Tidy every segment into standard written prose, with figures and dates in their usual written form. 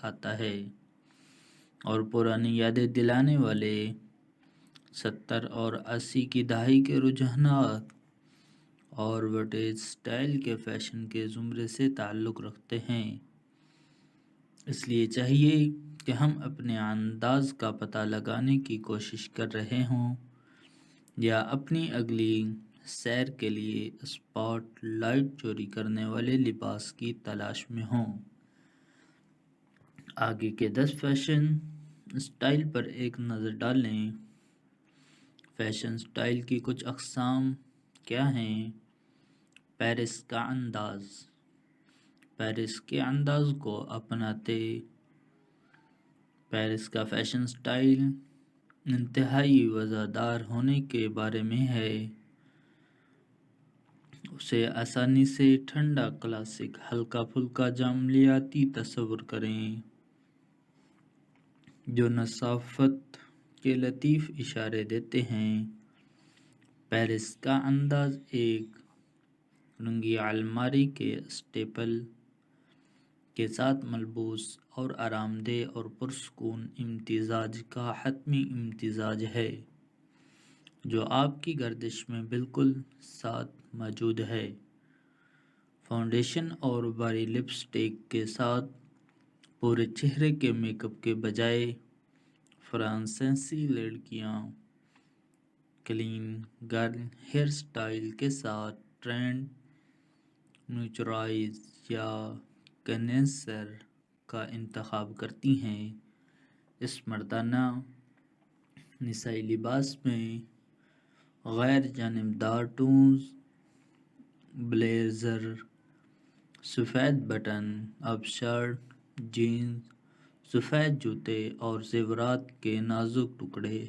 آتا ہے اور پرانی یادیں دلانے والے 70 اور 80 کی دہائی کے رجحانات اور وٹیج سٹائل کے فیشن کے زمرے سے تعلق رکھتے ہیں۔ اس لیے چاہیے کہ ہم اپنے انداز کا پتہ لگانے کی کوشش کر رہے ہوں یا اپنی اگلی سیر کے لیے اسپاٹ لائٹ چوری کرنے والے لباس کی تلاش میں ہوں۔ آگے کے 10 فیشن سٹائل پر ایک نظر ڈالیں۔ فیشن سٹائل کی کچھ اقسام کیا ہیں؟ پیرس کا انداز۔ پیرس کے انداز کو اپناتے پیرس کا فیشن سٹائل انتہائی وزادار ہونے کے بارے میں ہے۔ اسے آسانی سے ٹھنڈا کلاسک ہلکا پھلکا جاملیاتی تصور کریں جو نثافت کے لطیف اشارے دیتے ہیں۔ پیرس کا انداز ایک رنگی الماری کے اسٹیپل کے ساتھ ملبوس اور آرام دہ اور پرسکون امتزاج کا حتمی امتزاج ہے جو آپ کی گردش میں بالکل ساتھ موجود ہے۔ فاؤنڈیشن اور بھاری لپسٹک کے ساتھ پورے چہرے کے میک اپ کے بجائے فرانسیسی لڑکیاں کلین گرل ہیئر سٹائل کے ساتھ ٹرینڈ نیوچرائز یا کنیسر کا انتخاب کرتی ہیں۔ اس مردانہ نسائی لباس میں غیر جانبدار ٹونز، بلیزر، سفید بٹن اپ شرٹ، جینز، سفید جوتے اور زیورات کے نازک ٹکڑے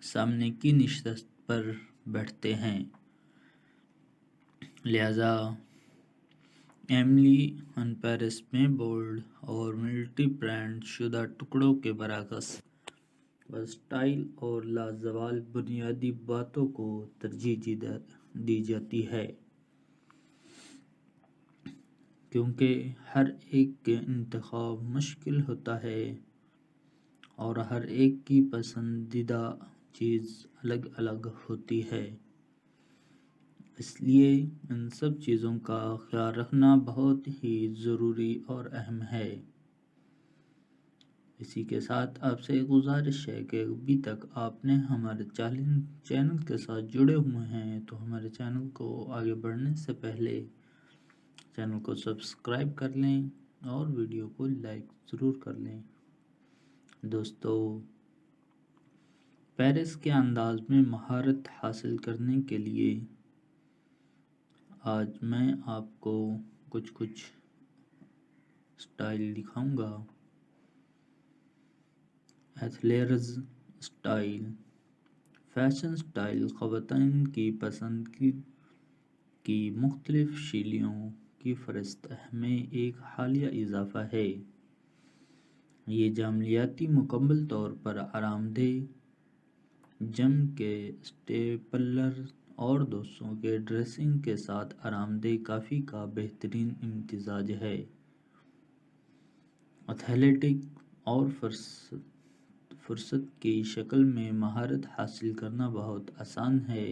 سامنے کی نشست پر بیٹھتے ہیں۔ لہذا ایملی ان پیرس میں بولڈ اور ملٹی پرنٹ شدہ ٹکڑوں کے برعکس ورسٹائل اور لازوال بنیادی باتوں کو ترجیح دی جاتی ہے، کیونکہ ہر ایک کے انتخاب مشکل ہوتا ہے اور ہر ایک کی پسندیدہ چیز الگ الگ ہوتی ہے۔ اس لیے ان سب چیزوں کا خیال رکھنا بہت ہی ضروری اور اہم ہے۔ اسی کے ساتھ آپ سے گزارش ہے کہ ابھی تک آپ نے ہمارے چینل کے ساتھ جڑے ہوئے ہیں تو ہمارے چینل کو آگے بڑھنے سے پہلے چینل کو سبسکرائب کر لیں اور ویڈیو کو لائک ضرور کر لیں۔ دوستو، پیرس کے انداز میں مہارت حاصل کرنے کے لیے آج میں آپ کو کچھ سٹائل دکھاؤں گا۔ ایتھلیرز سٹائل۔ فیشن سٹائل خواتین کی پسند کی مختلف شیلیوں کی فہرست میں ایک حالیہ اضافہ ہے۔ یہ جاملیاتی مکمل طور پر آرام دہ جم کے اسٹیپلر اور دوستوں کے ڈریسنگ کے ساتھ آرام دہ کافی کا بہترین امتزاج ہے۔ ایتھلیٹک اور فرصت کی شکل میں مہارت حاصل کرنا بہت آسان ہے۔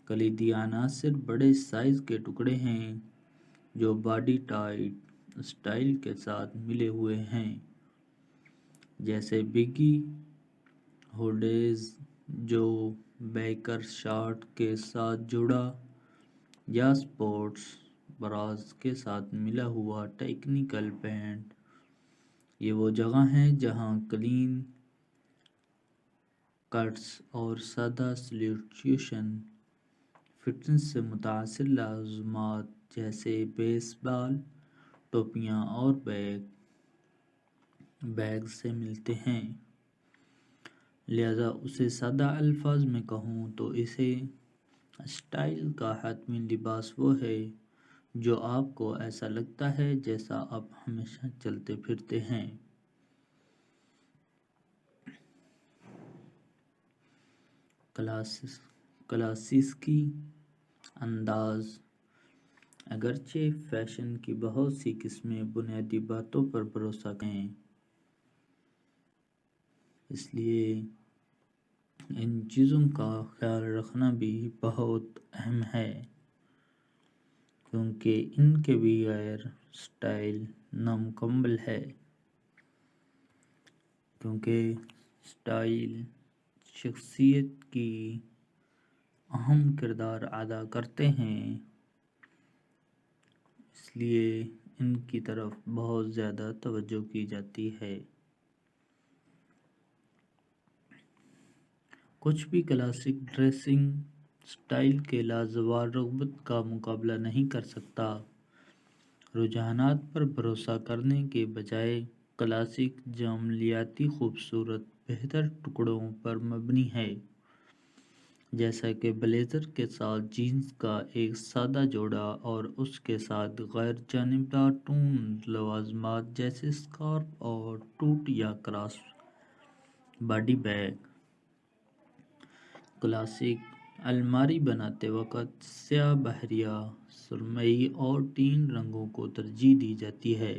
کلیدی عناصر بڑے سائز کے ٹکڑے ہیں جو باڈی ٹائٹ سٹائل کے ساتھ ملے ہوئے ہیں، جیسے بیگی ہوڈیز جو بیکر شارٹ کے ساتھ جڑا یا اسپورٹس براز کے ساتھ ملا ہوا ٹیکنیکل پینٹ۔ یہ وہ جگہ ہیں جہاں کلین کٹس اور سادہ سلیوٹیشن فٹنس سے متاثر لازمات جیسے بیس بال ٹوپیاں اور بیگ سے ملتے ہیں۔ لہذا اسے سادہ الفاظ میں کہوں تو اسے سٹائل کا حتمی لباس وہ ہے جو آپ کو ایسا لگتا ہے جیسا آپ ہمیشہ چلتے پھرتے ہیں۔ کلاسیکی انداز۔ اگرچہ فیشن کی بہت سی قسمیں بنیادی باتوں پر بھروسہ کریں ہیں، اس لیے ان چیزوں کا خیال رکھنا بھی بہت اہم ہے، کیونکہ ان کے بغیر اسٹائل نامکمل ہے، کیونکہ اسٹائل شخصیت کی اہم کردار ادا کرتے ہیں، اس لیے ان کی طرف بہت زیادہ توجہ کی جاتی ہے۔ کچھ بھی کلاسک ڈریسنگ اسٹائل کے لازوال رغبت کا مقابلہ نہیں کر سکتا۔ رجحانات پر بھروسہ کرنے کے بجائے کلاسک جمالیاتی خوبصورت بہتر ٹکڑوں پر مبنی ہے، جیسا کہ بلیزر کے ساتھ جینز کا ایک سادہ جوڑا اور اس کے ساتھ غیر جانبدار ٹون لوازمات جیسے اسکارف اور ٹوٹ یا کراس باڈی بیگ۔ کلاسک الماری بناتے وقت سیاہ، بحریہ، سرمئی اور ٹین رنگوں کو ترجیح دی جاتی ہے،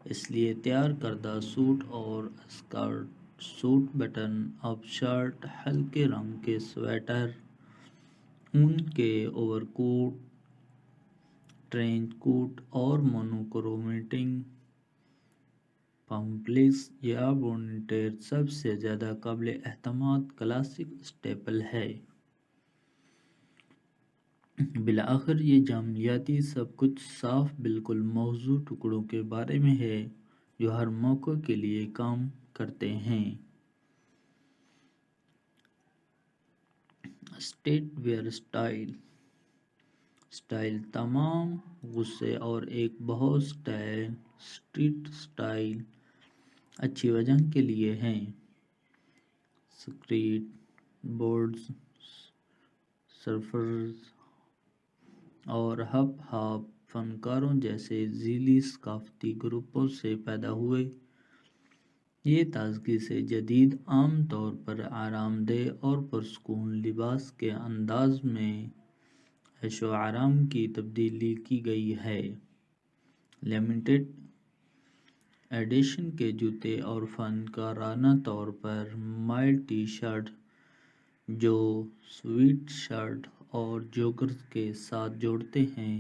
اس لیے تیار کردہ سوٹ اور skirt, suit button up shirt, ہلکے رنگ کے سویٹر، اون کے اوور کوٹ، ٹرینچ کوٹ اور مونوکرومیٹک پمپلز یا بونیٹیر سب سے زیادہ قابل اعتماد کلاسک اسٹیپل ہے۔ بالآخر یہ جمالیاتی سب کچھ صاف بالکل موزوں ٹکڑوں کے بارے میں ہے جو ہر موقع کے لیے کام کرتے ہیں۔ اسٹریٹ ویئر اسٹائل تمام غصے اور ایک بہت اسٹریٹ اسٹائل اچھی وجہ کے لیے ہیں۔ سکیٹ بورڈز، سرفرز اور ہپ ہاپ فنکاروں جیسے ذیلی ثقافتی گروپوں سے پیدا ہوئے، یہ تازگی سے جدید، عام طور پر آرام دہ اور پرسکون لباس کے انداز میں عیش و آرام کی تبدیلی کی گئی ہے۔ لمیٹڈ ایڈیشن کے جوتے اور فنکارانہ طور پر مائل ٹی شرٹ جو سویٹ شرٹ اور جوگرز کے ساتھ جوڑتے ہیں،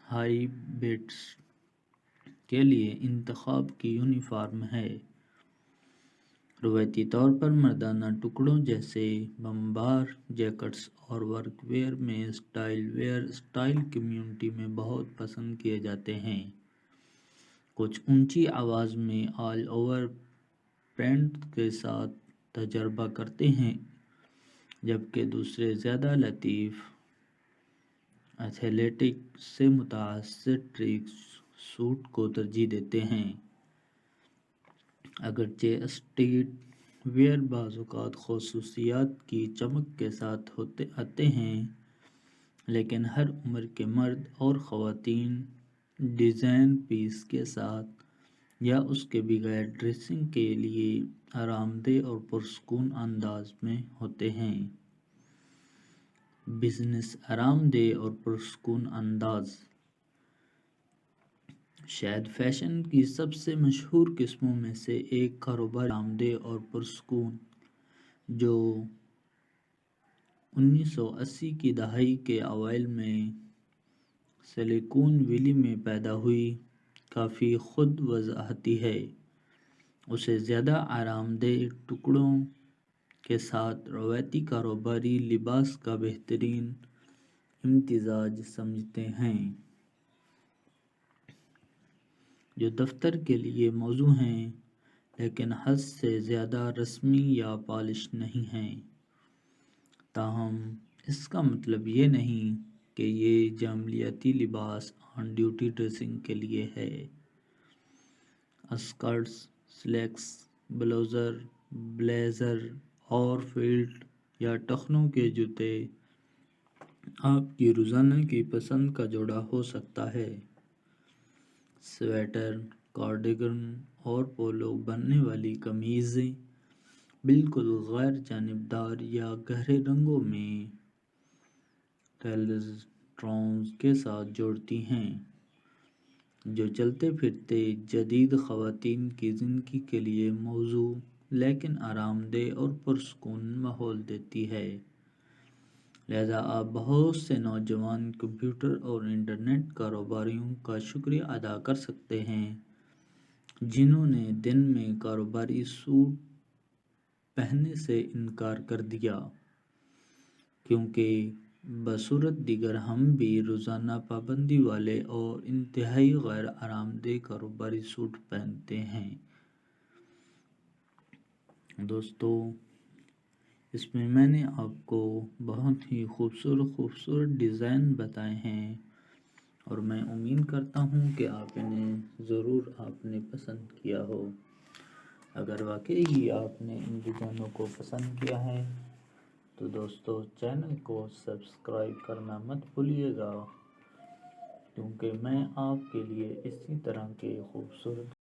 ہائی بیٹس کے لیے انتخاب کی یونیفارم ہے۔ روایتی طور پر مردانہ ٹکڑوں جیسے بمبار جیکٹس اور ورک ویئر میں اسٹائل ویئر اسٹائل کمیونٹی میں بہت پسند کیے جاتے ہیں۔ کچھ اونچی آواز میں آل اوور پرنٹ کے ساتھ تجربہ کرتے ہیں، جبکہ دوسرے زیادہ لطیف، ایتھلیٹک سے متاثر ٹریک سوٹ کو ترجیح دیتے ہیں۔ اگرچہ اسٹریٹ ویئر بعض اوقات خصوصیات کی چمک کے ساتھ آتے ہیں، لیکن ہر عمر کے مرد اور خواتین ڈیزائن پیس کے ساتھ یا اس کے بغیر ڈریسنگ کے لیے آرام دہ اور پرسکون انداز میں ہوتے ہیں۔ بزنس آرام دہ اور پرسکون انداز شاید فیشن کی سب سے مشہور قسموں میں سے ایک کاروباری آرام دہ اور پرسکون، جو 1980 کی دہائی کے اوائل میں سلیکون ویلی میں پیدا ہوئی، کافی خود وضاحتی ہے۔ اسے زیادہ آرام دہ ٹکڑوں کے ساتھ روایتی کاروباری لباس کا بہترین امتزاج سمجھتے ہیں، جو دفتر کے لیے موزوں ہیں لیکن حد سے زیادہ رسمی یا پالش نہیں ہیں۔ تاہم اس کا مطلب یہ نہیں کہ یہ جمالیاتی لباس آن ڈیوٹی ڈریسنگ کے لیے ہے۔ اسکرٹس، سلیکس، بلیزر اور فیلٹ یا ٹخنوں کے جوتے آپ کی روزانہ کی پسند کا جوڑا ہو سکتا ہے۔ سویٹر، کارڈیگن اور پولو بننے والی قمیضیں بالکل غیر جانبدار یا گہرے رنگوں میں ٹیلرز ریسٹورانٹس کے ساتھ جوڑتی ہیں، جو چلتے پھرتے جدید خواتین کی زندگی کے لیے موزوں لیکن آرام دہ اور پرسکون ماحول دیتی ہے۔ لہذا آپ بہت سے نوجوان کمپیوٹر اور انٹرنیٹ کاروباریوں کا شکریہ ادا کر سکتے ہیں جنہوں نے دن میں کاروباری سوٹ پہننے سے انکار کر دیا، کیونکہ بصورت دیگر ہم بھی روزانہ پابندی والے اور انتہائی غیر آرام دہ کاروباری سوٹ پہنتے ہیں۔ دوستو، اس میں نے آپ کو بہت ہی خوبصورت ڈیزائن بتائے ہیں، اور میں امید کرتا ہوں کہ آپ نے پسند کیا ہو۔ اگر واقعی ہی آپ نے ان ڈیزائنوں کو پسند کیا ہے تو دوستو چینل کو سبسکرائب کرنا مت بھولیے گا، کیونکہ میں آپ کے لیے اسی طرح کے خوبصورت